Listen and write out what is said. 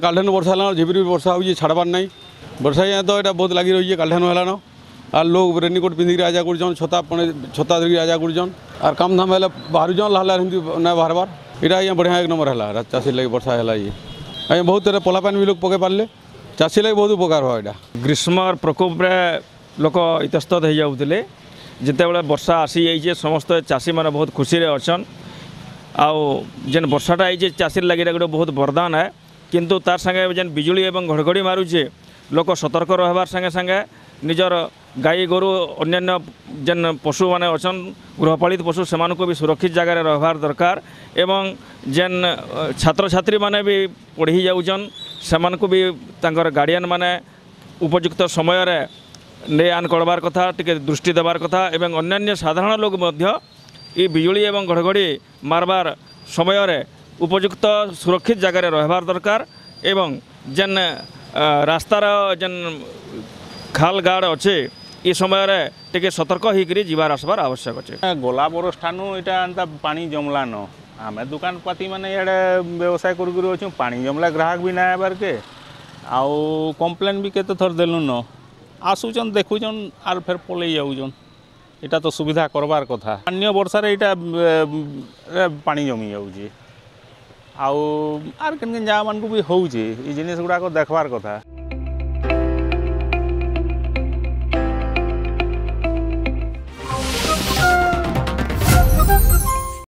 कालठान वर्षा है झिपिरी वर्षा हो छाड़बार ना वर्षा यहाँ तो यहाँ बहुत लगी रही है कालठान है आर लोग रेनिकोट पिंधिक आजा कर छता छता धरिक आजा कर आर काम धाम है बाहर लाला ना बाहर यहाँ यहाँ बढ़िया एक नंबर है चाषी लगे वर्षा है ये अँ बहुत पला पानी भी लोग पके पारे चाषी लगे बहुत उपकार हुआ यहाँ ग्रीष्म प्रकोप लोक इतस्तत हो जाते जितेबाला वर्षा आसी जाइए समस्त चाषी मैंने बहुत खुशी अच्छन आउ जेन वर्षाटा आई चाषी लगे गोटे बहुत वरदान है किंतु तार संगे जेन बिजुली एवं घड़घड़ी मारुचे लोक सतर्क रहार संगे संगे निजर गाई गोरु अन्य जेन पशु माने अच्छन गृहपालित पशु से भी सुरक्षित जगह रहार दरकार एवं जेन छात्र छात्री माने भी पढ़ी जाऊन से भी तांकर गार्डियन माने उपयुक्त समय ले आन करबार कथा टिके दृष्टि देवार कथा एवं अन्य साधारण लोग मध्य ये बिजुली एवं घड़घड़ी मारबार समय उपयुक्त सुरक्षित जगह रहार दरकार एवं जेन रास्तार जेन खाल गाड़ अच्छे ये समय टे सतर्क होकर जीवार आसबार आवश्यक अच्छे गला बरस ठानु यहाँ पानी जमला न आम दुकान पाती मैंने इे व्यवसाय कर पानी जमला ग्राहक भी ना आबार के आउ कम्प्लेन भी केते थर देलु न आसुचन देखुचन आर फेर पलि जाऊन यहाँ तो सुविधा करबार कथा अन्य वर्षा यहाँ पानी जमी जाऊे आउ आर केन केन जगह मान भी होउचे ये जिनिस गुड़ाक देखबार कथा।